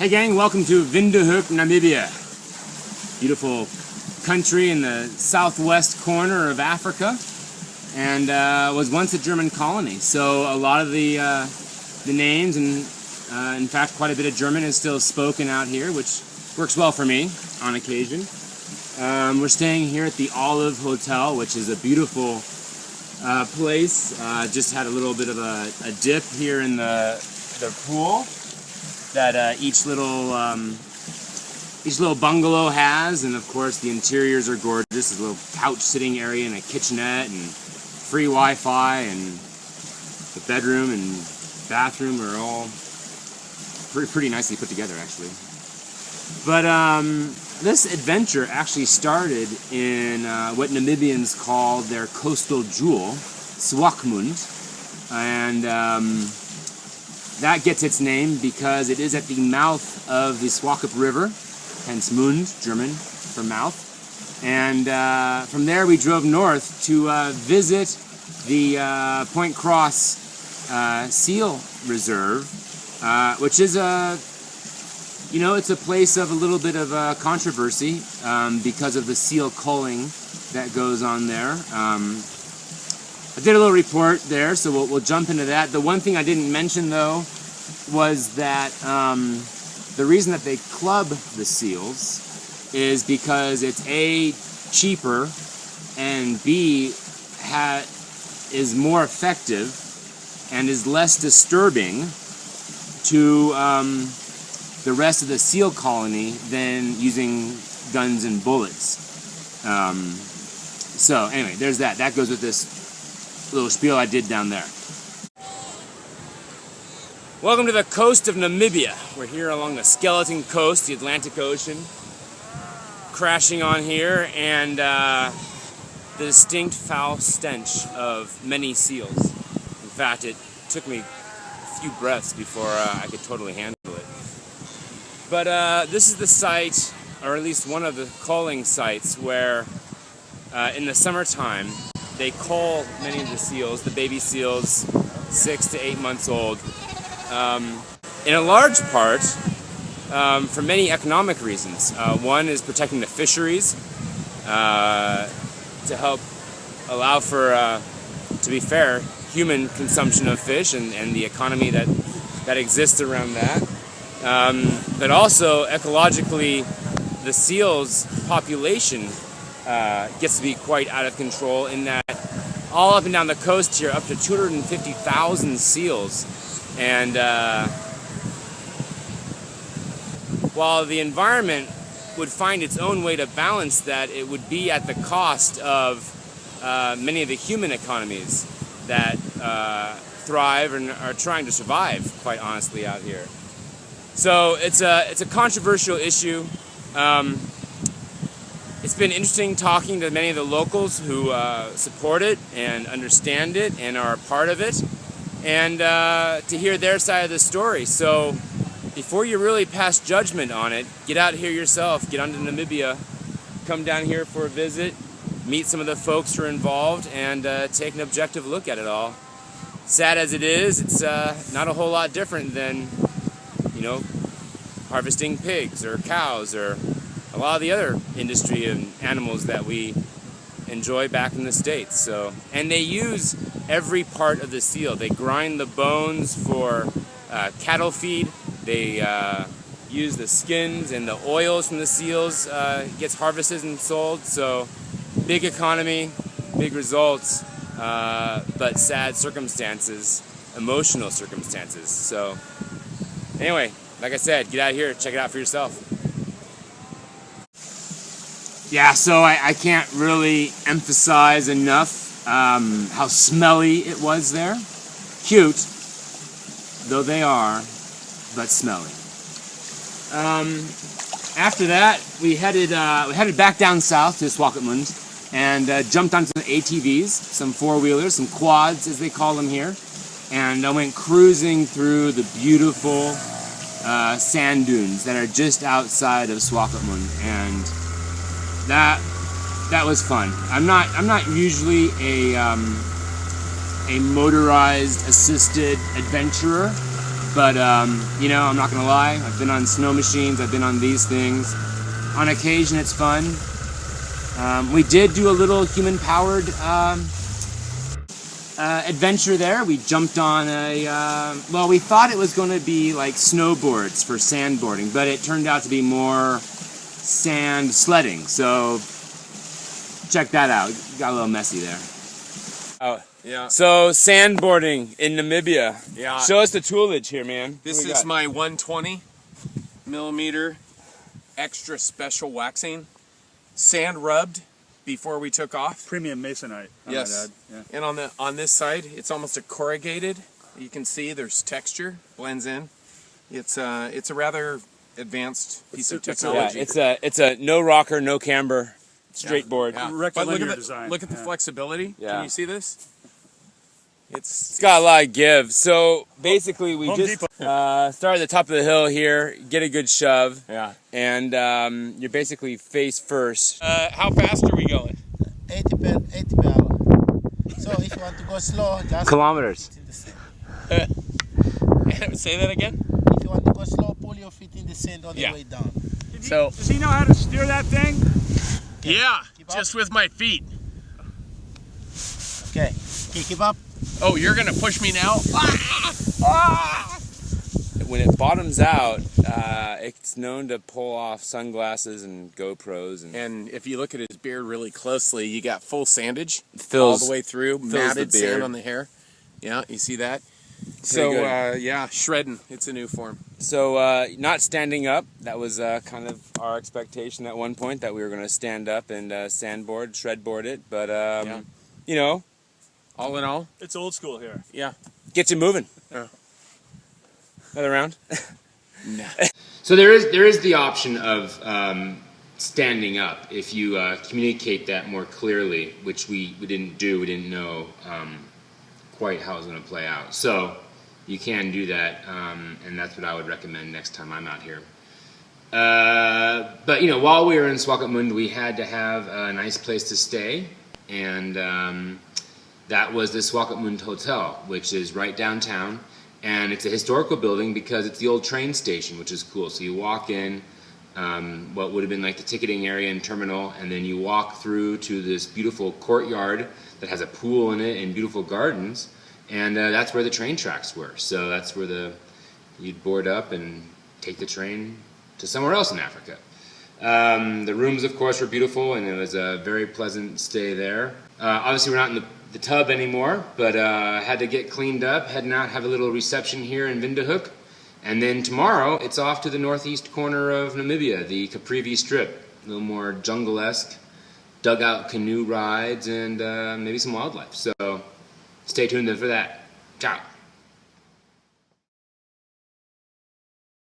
Hey gang, welcome to Windhoek, Namibia. Beautiful country in the southwest corner of Africa, and was once a German colony. So a lot of the names and in fact quite a bit of German is still spoken out here, which works well for me on occasion. We're staying here at the Olive Hotel, which is a beautiful place. Just had a little bit of a dip here in the pool that each little bungalow has, and of course the interiors are gorgeous. There's a little couch sitting area and a kitchenette and free Wi-Fi, and the bedroom and bathroom are all pretty nicely put together actually. But this adventure actually started in what Namibians call their coastal jewel, Swakopmund, and that gets its name because it is at the mouth of the Swakop River, hence Mund, German for mouth. And from there we drove north to visit the Point Cross Seal Reserve, which is it's a place of a little bit of controversy because of the seal culling that goes on there. I did a little report there, so we'll jump into that. The one thing I didn't mention, though, was that the reason that they club the seals is because it's A, cheaper, and B, is more effective and is less disturbing to the rest of the seal colony than using guns and bullets. So anyway, there's that. That goes with this little spiel I did down there. Welcome to the coast of Namibia. We're here along the Skeleton Coast, the Atlantic Ocean, crashing on here, and the distinct foul stench of many seals. In fact, it took me a few breaths before I could totally handle it. But this is the site, or at least one of the culling sites, where in the summertime they cull many of the seals, the baby seals, 6 to 8 months old, in a large part for many economic reasons. One is protecting the fisheries to help allow for, to be fair, human consumption of fish and the economy that exists around that. But also ecologically, the seals population gets to be quite out of control in that all up and down the coast here, up to 250,000 seals. And while the environment would find its own way to balance that, it would be at the cost of many of the human economies that thrive and are trying to survive, quite honestly, out here. So it's a controversial issue. It's been interesting talking to many of the locals who support it and understand it and are a part of it, and to hear their side of the story. So before you really pass judgment on it, get out here yourself, get onto Namibia, come down here for a visit, meet some of the folks who are involved, and take an objective look at it all. Sad as it is, it's not a whole lot different than harvesting pigs or cows or a lot of the other industry and animals that we enjoy back in the States. So, and they use every part of the seal. They grind the bones for cattle feed. They use the skins and the oils from the seals, gets harvested and sold. So big economy, big results, but sad circumstances, emotional circumstances. So anyway, like I said, get out here, check it out for yourself. Yeah, so I can't really emphasize enough how smelly it was there. Cute, though they are, but smelly. After that, we headed back down south to Swakopmund and jumped onto some ATVs, some four-wheelers, some quads as they call them here, and I went cruising through the beautiful sand dunes that are just outside of Swakopmund, and that was fun. I'm not usually a motorized assisted adventurer, But, you know, I'm not going to lie. I've been on snow machines. I've been on these things. On occasion, it's fun. We did do a little human-powered adventure there. We jumped on a, well, we thought it was going to be like snowboards for sandboarding, but it turned out to be more sand sledding. So check that out. Got a little messy there. Oh, yeah. So sandboarding in Namibia. Yeah. Show us the toolage here, man. This is my 120 millimeter extra special waxing, sand rubbed before we took off. Premium masonite. Yes. Yeah. And on this side, it's almost a corrugated. You can see there's texture, blends in. It's a rather advanced piece of technology. Yeah, it's a no rocker, no camber, straight board. Yeah. Rectilinear design. Look at the flexibility. Yeah. Can you see this? It's got a lot of give. So basically, we Home just start at the top of the hill here, get a good shove, Yeah. and you're basically face first. How fast are we going? 80 per hour. So if you want to go slow, just Kilometers. in the sand. Say that again? If you want to go slow, pull your feet in the sand all the way down. Does he know how to steer that thing? Yeah, Keep up. just with my feet. Okay, keep up. Oh, you're gonna push me now? When it bottoms out, it's known to pull off sunglasses and GoPros. And if you look at his beard really closely, you got full sandage Fills- all the way through, fills the matted beard. sand on the hair. Yeah, you see that? So, yeah, shredding. It's a new form. So not standing up. That was kind of our expectation at one point, that we were going to stand up and sandboard, shredboard it. But, you know, All in all, It's old school here. yeah. get you moving. Yeah. Another round? Nah. So there is the option of standing up if you communicate that more clearly, which we didn't do. We didn't know quite how it was going to play out. So you can do that, and that's what I would recommend next time I'm out here. But you know, while we were in Swakopmund, we had to have a nice place to stay, and that was the Swakopmund Hotel, which is right downtown. And it's a historical building because it's the old train station, which is cool. So you walk in, what would have been like the ticketing area and terminal, and then you walk through to this beautiful courtyard that has a pool in it and beautiful gardens, and that's where the train tracks were. So that's where you'd board up and take the train to somewhere else in Africa. The rooms, of course, were beautiful, and it was a very pleasant stay there. Obviously, we're not in the tub anymore, but had to get cleaned up, heading out, have a little reception here in Windhoek, and then tomorrow it's off to the northeast corner of Namibia, the Caprivi Strip, a little more jungle-esque, dugout canoe rides, and maybe some wildlife. So stay tuned for that. Ciao.